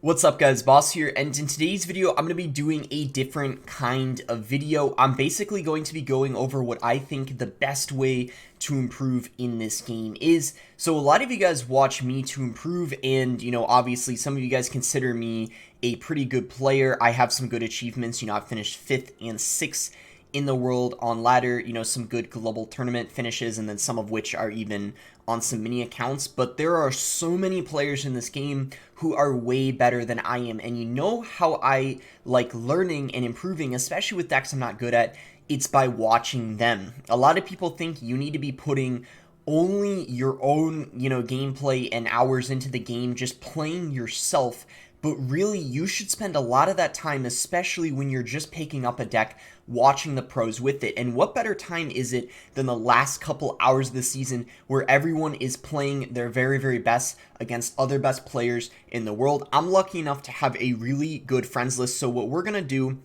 What's up guys, Boss here, and in today's video I'm going to be doing a different kind of video. I'm basically going to be going over what I think the best way to improve in this game is. So a lot of you guys watch me to improve, and obviously some of you guys consider me a pretty good player. I have some good achievements. I've finished 5th and 6th in the world on ladder, some good global tournament finishes, and then some of which are even on some mini accounts. But there are so many players in this game who are way better than I am, and you know how I like learning and improving, especially with decks I'm not good at. It's by watching them. A lot of people think you need to be putting only your own, gameplay and hours into the game, just playing yourself. But really, you should spend a lot of that time, especially when you're just picking up a deck, watching the pros with it. And what better time is it than the last couple hours of the season where everyone is playing their very, very best against other best players in the world? I'm lucky enough to have a really good friends list, so what we're going to do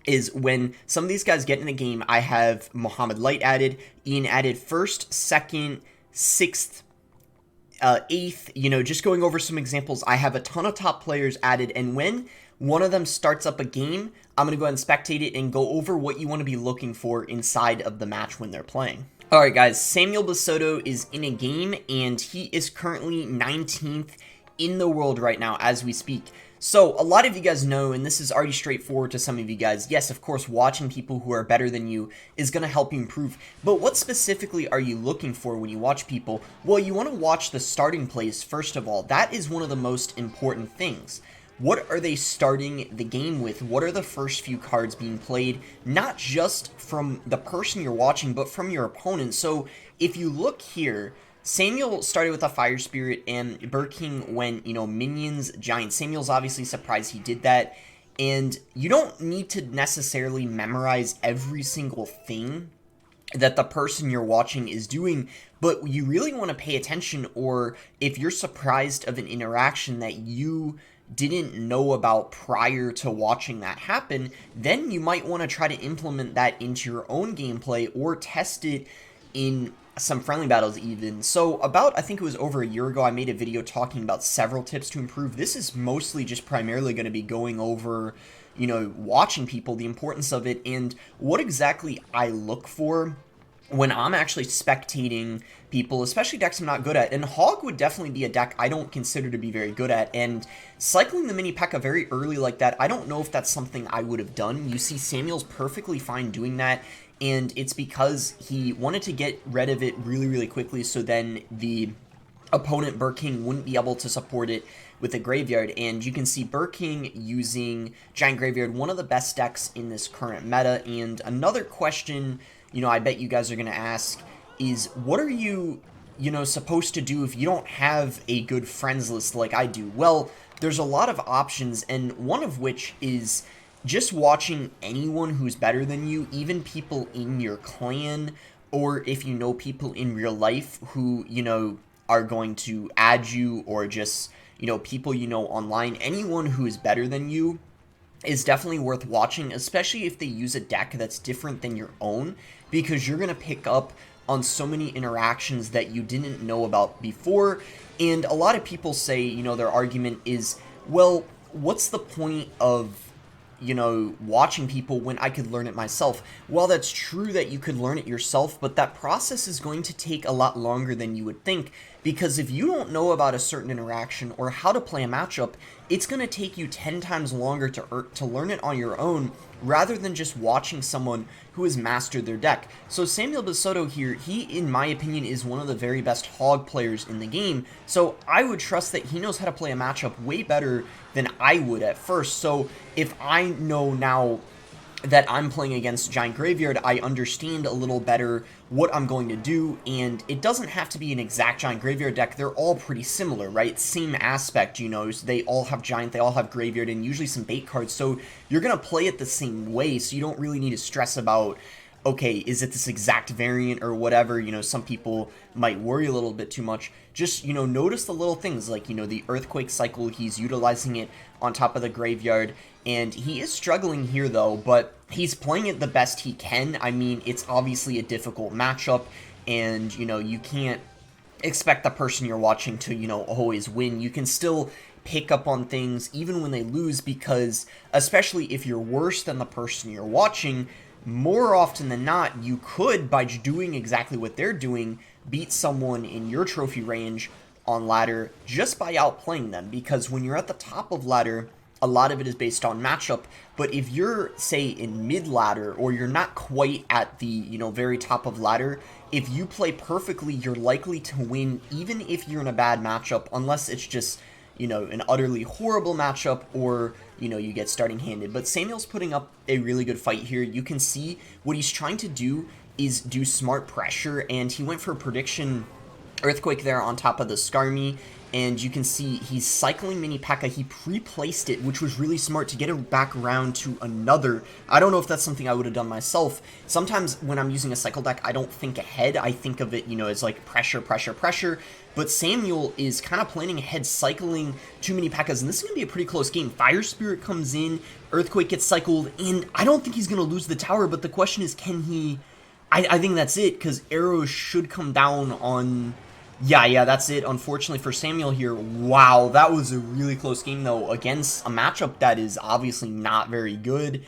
is when some of these guys get in the game, I have Muhammad Light added, Ian added 1st, 2nd, 6th, 8th, just going over some examples. I have a ton of top players added, and when one of them starts up a game, I'm going to go ahead and spectate it and go over what you want to be looking for inside of the match when they're playing. Alright guys, Samuel Basoto is in a game, and he is currently 19th in the world right now as we speak. So, a lot of you guys know, and this is already straightforward to some of you guys, yes, of course, watching people who are better than you is going to help you improve, but what specifically are you looking for when you watch people? Well, you want to watch the starting plays, first of all. That is one of the most important things. What are they starting the game with? What are the first few cards being played? Not just from the person you're watching, but from your opponent. So, if you look here, Samuel started with a Fire Spirit, and Burking went, minions, giant. Samuel's obviously surprised he did that, and you don't need to necessarily memorize every single thing that the person you're watching is doing, but you really want to pay attention, or if you're surprised of an interaction that you didn't know about prior to watching that happen, then you might want to try to implement that into your own gameplay or test it in some friendly battles even. So I think it was over a year ago, I made a video talking about several tips to improve. This is mostly just primarily going to be going over, watching people, the importance of it, and what exactly I look for when I'm actually spectating people, especially decks I'm not good at. And Hog would definitely be a deck I don't consider to be very good at, and cycling the mini P.E.K.K.A very early like that, I don't know if that's something I would have done. You see Samuel's perfectly fine doing that, and it's because he wanted to get rid of it really, really quickly, so then the opponent Burking wouldn't be able to support it with a graveyard. And you can see Burking using Giant Graveyard, one of the best decks in this current meta. And another question, I bet you guys are going to ask is, what are you, supposed to do if you don't have a good friends list like I do? Well, there's a lot of options, and one of which is just watching anyone who's better than you, even people in your clan, or if you know people in real life who, are going to add you, or just, people online. Anyone who is better than you is definitely worth watching, especially if they use a deck that's different than your own, because you're going to pick up on so many interactions that you didn't know about before. And a lot of people say, their argument is, well, what's the point of watching people when I could learn it myself? Well, that's true that you could learn it yourself, but that process is going to take a lot longer than you would think, because if you don't know about a certain interaction or how to play a matchup, it's going to take you 10 times longer to learn it on your own, rather than just watching someone who has mastered their deck. So Samuel Basoto here, he, in my opinion, is one of the very best Hog players in the game, so I would trust that he knows how to play a matchup way better than I would at first. So if I know now that I'm playing against Giant Graveyard, I understand a little better what I'm going to do, and it doesn't have to be an exact Giant Graveyard deck. They're all pretty similar, right? Same aspect, so they all have Giant, they all have Graveyard, and usually some bait cards, so you're going to play it the same way, so you don't really need to stress about, okay, is it this exact variant or whatever. Some people might worry a little bit too much. Just, notice the little things, like, the Earthquake cycle, he's utilizing it on top of the graveyard, and he is struggling here, though, but he's playing it the best he can. I mean, it's obviously a difficult matchup, and, you can't expect the person you're watching to, always win. You can still pick up on things even when they lose, because especially if you're worse than the person you're watching, more often than not, you could, by doing exactly what they're doing, beat someone in your trophy range on ladder just by outplaying them. Because when you're at the top of ladder, a lot of it is based on matchup, but if you're, say, in mid ladder, or you're not quite at the, very top of ladder, if you play perfectly, you're likely to win even if you're in a bad matchup, unless it's just, an utterly horrible matchup, or, you get starting handed. But Samuel's putting up a really good fight here. You can see what he's trying to do is do smart pressure, and he went for a prediction Earthquake there on top of the Skarmy, and you can see he's cycling Mini P.E.K.K.A. He pre-placed it, which was really smart to get it back around to another. I don't know if that's something I would have done myself. Sometimes when I'm using a cycle deck, I don't think ahead. I think of it, as like pressure, pressure, pressure. But Samuel is kind of planning ahead, cycling too many P.E.K.K.A.s, and this is going to be a pretty close game. Fire Spirit comes in, Earthquake gets cycled, and I don't think he's going to lose the tower, but the question is, can he... I think that's it, because arrows should come down on... Yeah, that's it, unfortunately, for Samuel here. Wow, that was a really close game, though, against a matchup that is obviously not very good.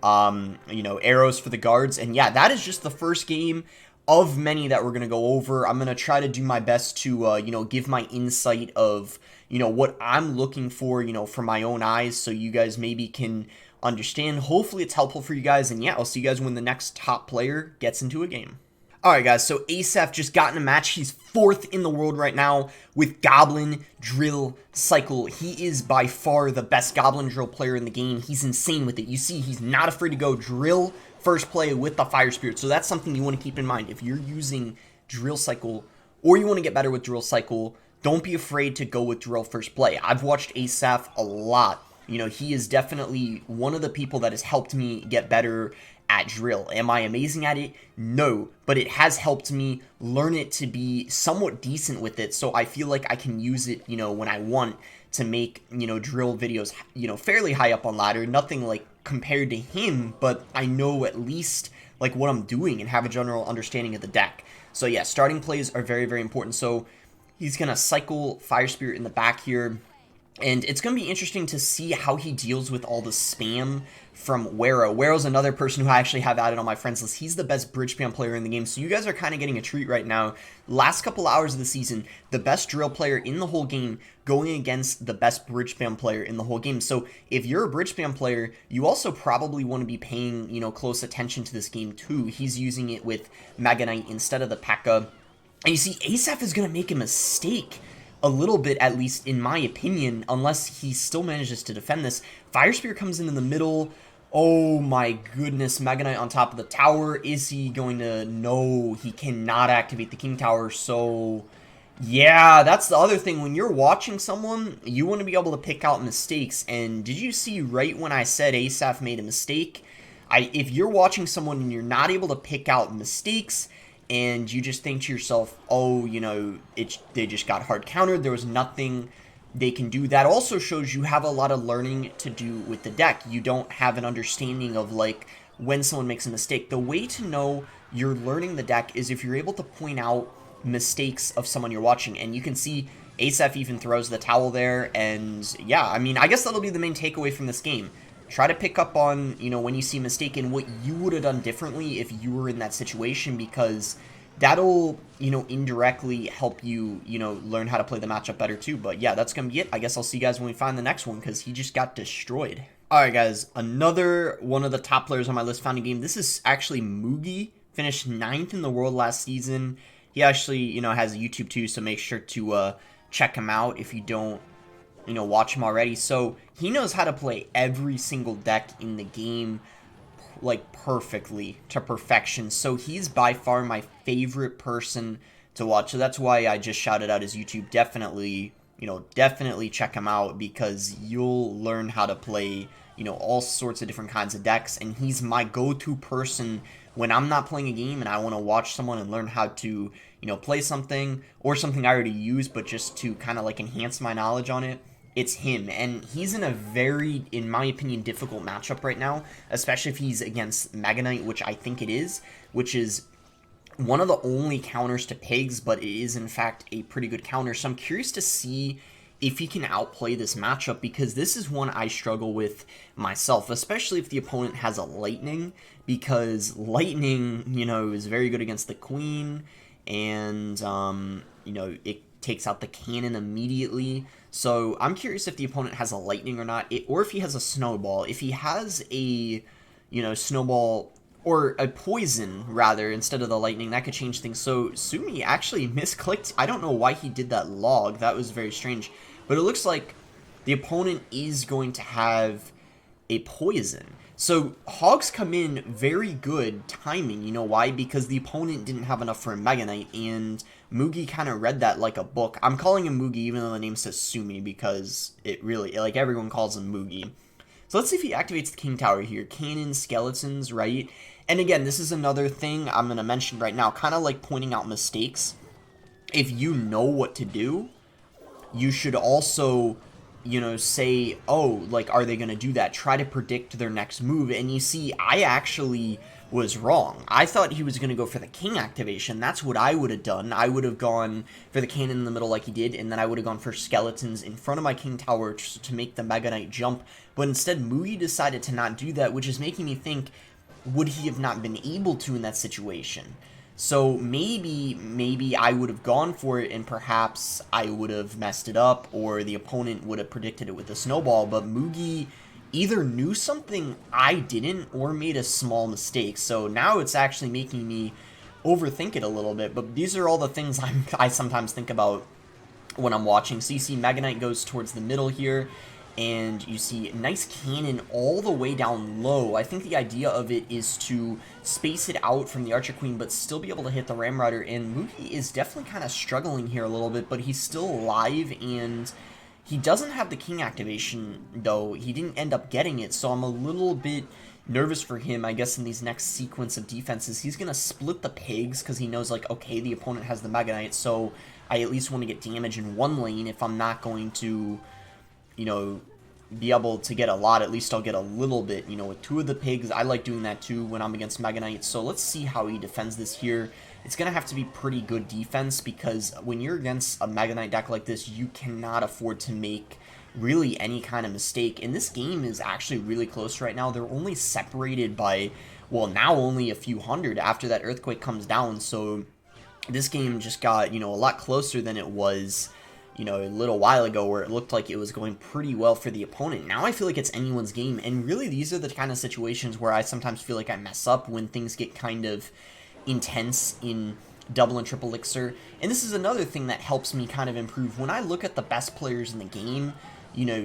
Arrows for the guards, and yeah, that is just the first game of many that we're going to go over. I'm going to try to do my best to, give my insight of, what I'm looking for, for my own eyes, so you guys maybe can understand. Hopefully it's helpful for you guys, and yeah, I'll see you guys when the next top player gets into a game. Alright guys, so Asaph just got in a match. He's 4th in the world right now with Goblin, Drill, Cycle. He is by far the best Goblin Drill player in the game. He's insane with it. You see, he's not afraid to go Drill first play with the Fire Spirit. So that's something you want to keep in mind. If you're using Drill Cycle, or you want to get better with Drill Cycle, don't be afraid to go with Drill first play. I've watched Asaph a lot. He is definitely one of the people that has helped me get better at Drill. Am I amazing at it? No, but it has helped me learn it to be somewhat decent with it, so I feel like I can use it, when I want to make, Drill videos, fairly high up on ladder. Nothing like compared to him, but I know at least like what I'm doing and have a general understanding of the deck. So yeah, starting plays are very, very important. So he's gonna cycle Fire Spirit in the back here. And it's going to be interesting to see how he deals with all the spam from Wero. Wero's another person who I actually have added on my friends list. He's the best bridge spam player in the game, so you guys are kind of getting a treat right now. Last couple hours of the season, the best drill player in the whole game going against the best bridge spam player in the whole game. So if you're a bridge spam player, you also probably want to be paying, close attention to this game too. He's using it with Mega Knight instead of the P.E.K.K.A. And you see, Asaph is going to make a mistake. A little bit, at least in my opinion, unless he still manages to defend this. Fire Spear comes in the middle. Oh my goodness, Mega Knight on top of the tower. Is he going to... No, he cannot activate the King Tower, so... Yeah, that's the other thing. When you're watching someone, you want to be able to pick out mistakes, and did you see right when I said Asaph made a mistake? If you're watching someone and you're not able to pick out mistakes... and you just think to yourself, oh, they just got hard countered, there was nothing they can do. That also shows you have a lot of learning to do with the deck. You don't have an understanding of, like, when someone makes a mistake. The way to know you're learning the deck is if you're able to point out mistakes of someone you're watching. And you can see Asaph even throws the towel there, and yeah, I mean, I guess that'll be the main takeaway from this game. Try to pick up on, when you see a mistake and what you would have done differently if you were in that situation, because that'll, indirectly help you, learn how to play the matchup better too. But yeah, that's going to be it. I guess I'll see you guys when we find the next one, because he just got destroyed. Alright guys, another one of the top players on my list found a game. This is actually Mugi, finished 9th in the world last season. He actually, has a YouTube too, so make sure to check him out if you don't watch him already. So he knows how to play every single deck in the game, like, perfectly to perfection. So he's by far my favorite person to watch. So that's why I just shouted out his YouTube. Definitely, definitely check him out, because you'll learn how to play, all sorts of different kinds of decks. And he's my go-to person when I'm not playing a game and I want to watch someone and learn how to, play something, or something I already use, but just to kind of like enhance my knowledge on it. It's him, and he's in a very, in my opinion, difficult matchup right now, especially if he's against Mega Knight, which I think it is, which is one of the only counters to pigs, but it is in fact a pretty good counter. So I'm curious to see if he can outplay this matchup, because this is one I struggle with myself, especially if the opponent has a lightning, because lightning, is very good against the queen, and, it takes out the cannon immediately. So I'm curious if the opponent has a lightning or not, or if he has a snowball. If he has a, snowball, or a poison, rather, instead of the lightning, that could change things. So Sumi actually misclicked. I don't know why he did that log. That was very strange. But it looks like the opponent is going to have a poison. So Hogs come in very good timing. You know why? Because the opponent didn't have enough for a Mega Knight, and Mugi kind of read that like a book. I'm calling him Mugi even though the name says Sumi, because it really, like, everyone calls him Mugi. So let's see if he activates the King Tower here. Cannon, skeletons, right? And again, this is another thing I'm going to mention right now, kind of like pointing out mistakes. If you know what to do, you should also, say, oh, like, are they going to do that? Try to predict their next move. And you see, I actually was wrong. I thought he was going to go for the king activation. That's what I would have done. I would have gone for the cannon in the middle like he did, and then I would have gone for skeletons in front of my king tower to make the Mega Knight jump. But instead, Mugi decided to not do that, which is making me think, would he have not been able to in that situation? So maybe I would have gone for it, and perhaps I would have messed it up, or the opponent would have predicted it with a snowball. But Mugi either knew something I didn't, or made a small mistake. So now it's actually making me overthink it a little bit. But these are all the things I sometimes think about when I'm watching. So you see Mega Knight goes towards the middle here, and you see nice cannon all the way down low. I think the idea of it is to space it out from the Archer Queen, but still be able to hit the Ram Rider. And Mugi is definitely kind of struggling here a little bit, but he's still alive, and he doesn't have the king activation, though. He didn't end up getting it, so I'm a little bit nervous for him, I guess, in these next sequence of defenses. He's going to split the pigs, because he knows, like, okay, the opponent has the Mega Knight, so I at least want to get damage in one lane. If I'm not going to, be able to get a lot, at least I'll get a little bit, with two of the pigs. I like doing that too when I'm against Mega Knight. So let's see how he defends this here. It's going to have to be pretty good defense, because when you're against a Mega Knight deck like this, you cannot afford to make really any kind of mistake. And this game is actually really close right now. They're only separated by, well, now only a few hundred after that earthquake comes down. So this game just got, a lot closer than it was, a little while ago, where it looked like it was going pretty well for the opponent. Now I feel like it's anyone's game, and really these are the kind of situations where I sometimes feel like I mess up, when things get kind of intense in double and triple elixir. And this is another thing that helps me kind of improve. When I look at the best players in the game,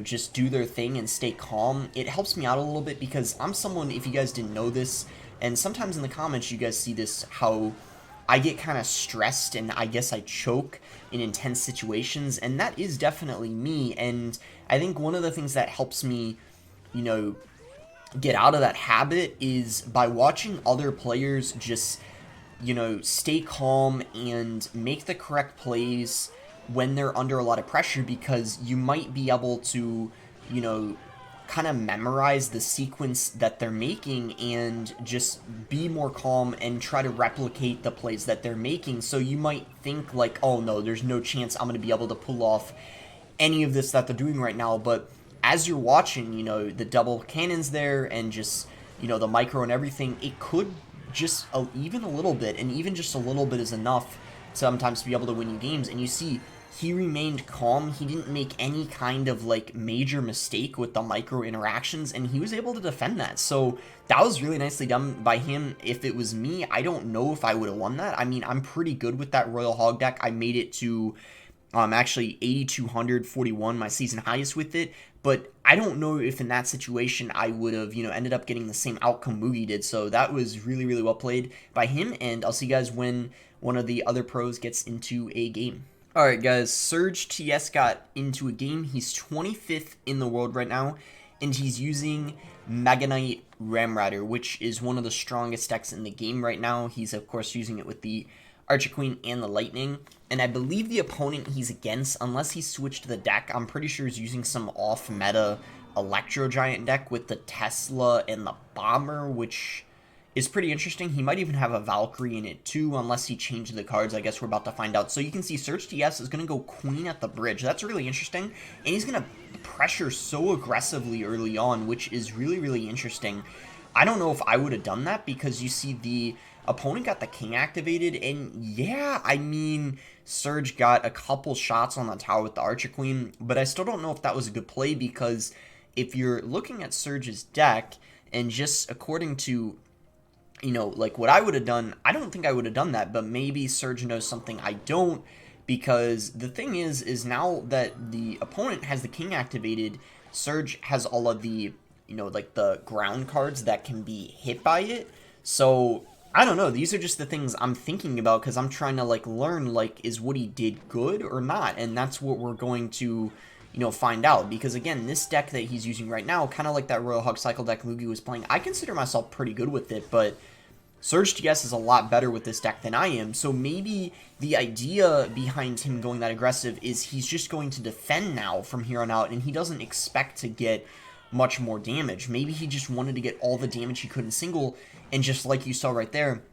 just do their thing and stay calm, it helps me out a little bit, because I'm someone, if you guys didn't know this, and sometimes in the comments you guys see this, how I get kind of stressed, and I guess I choke in intense situations, and that is definitely me. And I think one of the things that helps me, get out of that habit is by watching other players just, stay calm and make the correct plays when they're under a lot of pressure, because you might be able to, kind of memorize the sequence that they're making and just be more calm and try to replicate the plays that they're making. So you might think like, oh no, there's no chance I'm going to be able to pull off any of this that they're doing right now. But as you're watching, the double cannons there, and just, the micro and everything, it could just even a little bit, and even just a little bit is enough sometimes to be able to win you games. And you see, he remained calm. He didn't make any kind of, like, major mistake with the micro interactions, and he was able to defend that. So that was really nicely done by him. If it was me, I don't know if I would have won that. I mean, I'm pretty good with that Royal Hog deck. I made it to actually 8,241, my season highest with it. But I don't know if in that situation I would have, ended up getting the same outcome Mugi did. So that was really, really well played by him. And I'll see you guys when one of the other pros gets into a game. Alright guys, Surge TS got into a game. He's 25th in the world right now, and he's using Mega Knight Ram Rider, which is one of the strongest decks in the game right now. He's of course using it with the Archer Queen and the Lightning, and I believe the opponent he's against, unless he switched the deck, I'm pretty sure he's using some off-meta Electro Giant deck with the Tesla and the Bomber, which is pretty interesting. He might even have a Valkyrie in it too, unless he changed the cards. I guess we're about to find out. So you can see Surge TS is going to go Queen at the bridge. That's really interesting. And he's going to pressure so aggressively early on, which is really, really interesting. I don't know if I would have done that, because you see the opponent got the king activated, and yeah, I mean, Surge got a couple shots on the tower with the Archer Queen, but I still don't know if that was a good play, because if you're looking at Surge's deck, and just according to, you know, like what I would have done, I don't think I would have done that, but maybe Surge knows something I don't, because the thing is now that the opponent has the king activated, Surge has all of the, you know, like the ground cards that can be hit by it. So I don't know, these are just the things I'm thinking about, because I'm trying to like learn, like, is what he did good or not, and that's what we're going to, you know, find out. Because again, this deck that he's using right now, kind of like that Royal Hug Cycle deck Mugi was playing, I consider myself pretty good with it, but Surge TS is a lot better with this deck than I am, so maybe the idea behind him going that aggressive is he's just going to defend now from here on out, and he doesn't expect to get much more damage. Maybe he just wanted to get all the damage he could in single, and just like you saw right there,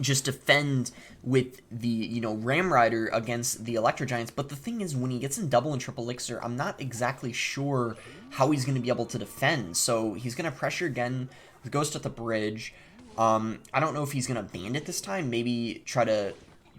just defend with the, you know, Ram Rider against the Electro Giants. But the thing is, when he gets in double and triple elixir, I'm not exactly sure how he's going to be able to defend. So he's going to pressure again, the Ghost at the bridge. I don't know if he's going to bandit this time. Maybe try to,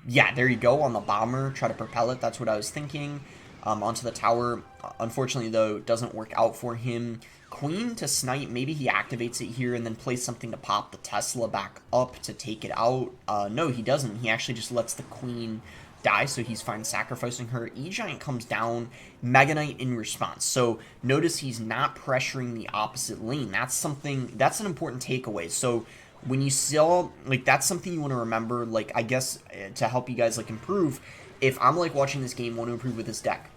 yeah, there you go, on the bomber, try to propel it. That's what I was thinking. Onto the tower. Unfortunately, though, it doesn't work out for him. Queen to snipe, maybe he activates it here and then plays something to pop the Tesla back up to take it out. No, he doesn't. He actually just lets the Queen die, so he's fine sacrificing her. E-Giant comes down, Mega Knight in response. So notice he's not pressuring the opposite lane. That's something, that's an important takeaway. So when you saw, like, that's something you want to remember, like, I guess, to help you guys, like, improve. If I'm, like, watching this game, want to improve with this deck,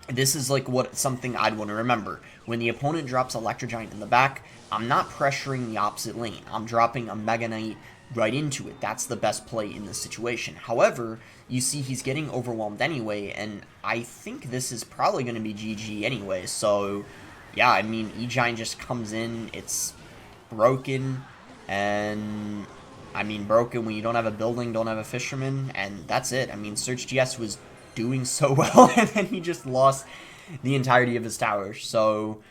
this is, like, what something I'd want to remember. When the opponent drops Electro Giant in the back, I'm not pressuring the opposite lane. I'm dropping a Mega Knight right into it. That's the best play in this situation. However, you see he's getting overwhelmed anyway, and I think this is probably going to be GG anyway. So, yeah, I mean, E-Giant just comes in, it's broken. And, I mean, broken when you don't have a building, don't have a fisherman, and that's it. I mean, Surge GS was doing so well, and then he just lost the entirety of his towers. So,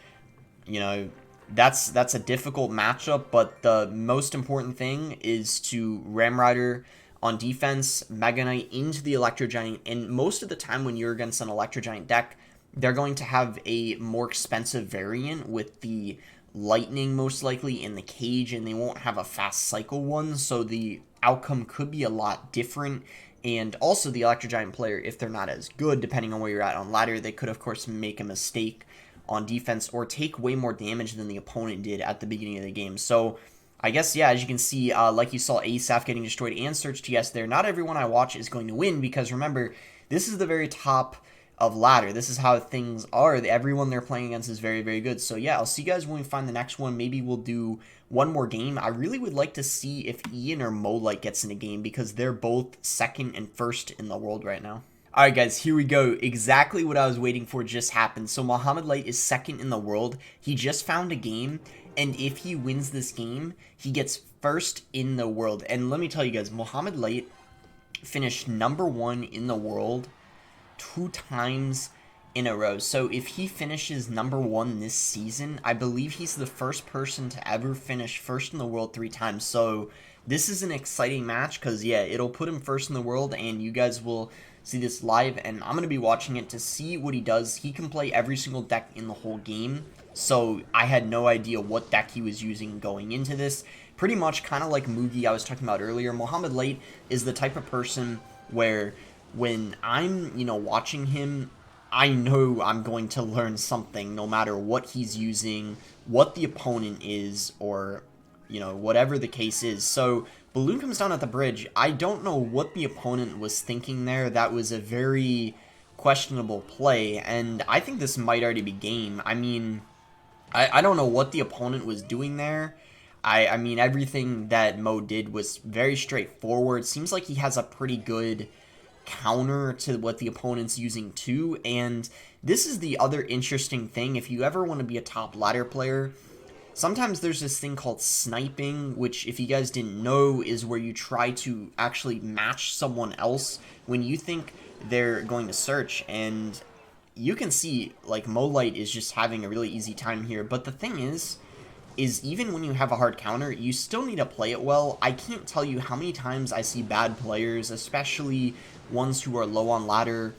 you know, that's a difficult matchup, but the most important thing is to Ram Rider on defense, Mega Knight into the Electro Giant, and most of the time when you're against an Electro Giant deck, they're going to have a more expensive variant with the Lightning most likely in the cage, and they won't have a fast cycle one, so the outcome could be a lot different. And also the Electro Giant player, if they're not as good, depending on where you're at on ladder, they could of course make a mistake on defense or take way more damage than the opponent did at the beginning of the game. So I guess, yeah, as you can see, like you saw ASAP getting destroyed and Surge TS there, not everyone I watch is going to win, because remember, this is the very top of ladder. This is how things are. Everyone they're playing against is very, very good. So yeah, I'll see you guys when we find the next one. Maybe we'll do one more game. I really would like to see if Ian or Molite gets in a game, because they're both second and first in the world right now. Alright guys, here we go. Exactly what I was waiting for just happened. So Mohamed Light is second in the world. He just found a game, and if he wins this game, he gets first in the world. And let me tell you guys, Mohamed Light finished #1 in the world 2 times in a row. So if he finishes #1 this season, I believe he's the first person to ever finish first in the world 3 times. So this is an exciting match, because yeah, it'll put him first in the world, and you guys will see this live, and I'm going to be watching it to see what he does. He can play every single deck in the whole game, so I had no idea what deck he was using going into this. Pretty much kind of like Mugi I was talking about earlier, Mohamed Light is the type of person where when I'm, you know, watching him, I know I'm going to learn something no matter what he's using, what the opponent is, or, you know, whatever the case is. So Balloon comes down at the bridge. I don't know what the opponent was thinking there. That was a very questionable play, and I think this might already be game. I mean, I don't know what the opponent was doing there. I mean, everything that Mo did was very straightforward. Seems like he has a pretty good counter to what the opponent's using too, and this is the other interesting thing. If you ever want to be a top ladder player, sometimes there's this thing called sniping, which if you guys didn't know is where you try to actually match someone else when you think they're going to search. And you can see, like, Molite is just having a really easy time here. But the thing is even when you have a hard counter, you still need to play it well. I can't tell you how many times I see bad players, especially ones who are low on ladder,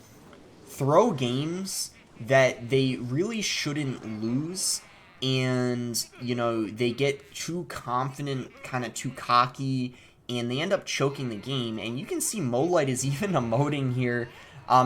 throw games that they really shouldn't lose, and, you know, they get too confident, kind of too cocky, and they end up choking the game. And you can see Molite is even emoting here.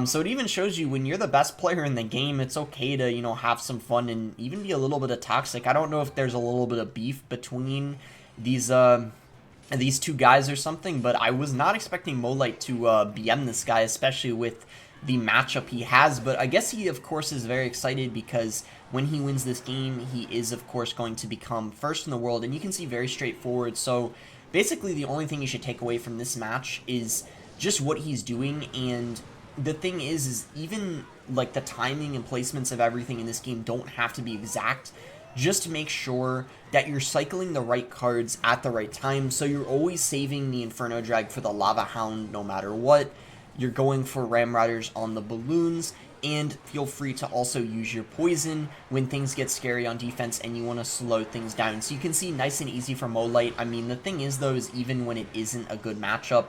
So it even shows you when you're the best player in the game, it's okay to, you know, have some fun and even be a little bit of toxic. I don't know if there's a little bit of beef between these two guys or something, but I was not expecting Molite to BM this guy, especially with the matchup he has. But I guess he, of course, is very excited because when he wins this game, he is, of course, going to become first in the world. And you can see very straightforward. So basically the only thing you should take away from this match is just what he's doing. And the thing is even like the timing and placements of everything in this game don't have to be exact. Just make sure that you're cycling the right cards at the right time. So you're always saving the Inferno Drag for the Lava Hound no matter what. You're going for Ram Riders on the balloons, and feel free to also use your poison when things get scary on defense and you want to slow things down. So you can see nice and easy for Molite. I mean, the thing is though, is even when it isn't a good matchup,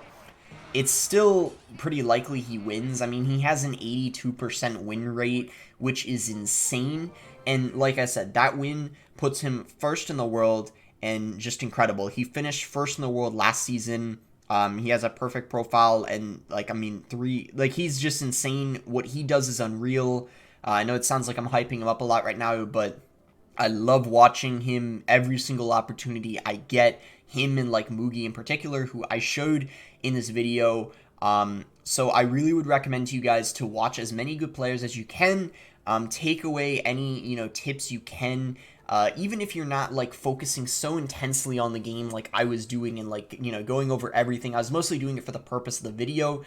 it's still pretty likely he wins. I mean, he has an 82% win rate, which is insane. And like I said, that win puts him first in the world and just incredible. He finished first in the world last season. He has a perfect profile and, like, I mean, he's just insane. What he does is unreal. I know it sounds like I'm hyping him up a lot right now, but I love watching him every single opportunity I get. Him and, like, Mugi in particular, who I showed in this video. So I really would recommend to you guys to watch as many good players as you can. Take away any, you know, tips you can. Even if you're not, like, focusing so intensely on the game like I was doing and, like, you know, going over everything. I was mostly doing it for the purpose of the video.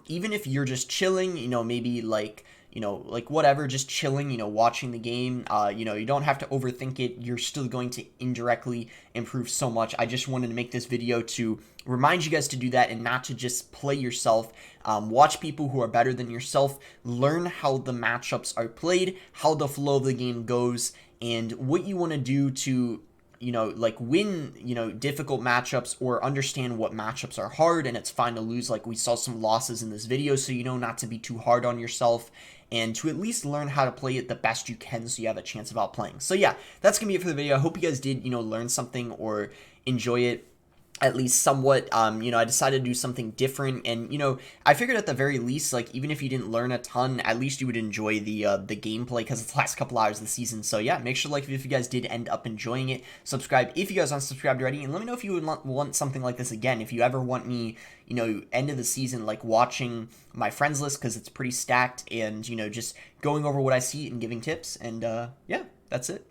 Even if you're just chilling, you know, maybe, like, you know, like, whatever, just chilling, you know, watching the game, you know, you don't have to overthink it. You're still going to indirectly improve so much. I just wanted to make this video to remind you guys to do that and not to just play yourself. Watch people who are better than yourself, learn how the matchups are played, how the flow of the game goes, and what you want to do to, you know, like, win, you know, difficult matchups, or understand what matchups are hard and it's fine to lose. Like, we saw some losses in this video, so you know not to be too hard on yourself and to at least learn how to play it the best you can so you have a chance of outplaying. So yeah, that's gonna be it for the video. I hope you guys did, you know, learn something or enjoy it at least somewhat. You know, I decided to do something different, and, you know, I figured at the very least, like, even if you didn't learn a ton, at least you would enjoy the gameplay, because it's the last couple hours of the season. So yeah, make sure to like if you guys did end up enjoying it, subscribe if you guys aren't subscribed already, and let me know if you would want something like this again. If you ever want me, you know, end of the season, like, watching my friends list, because it's pretty stacked, and, you know, just going over what I see and giving tips. And yeah, that's it.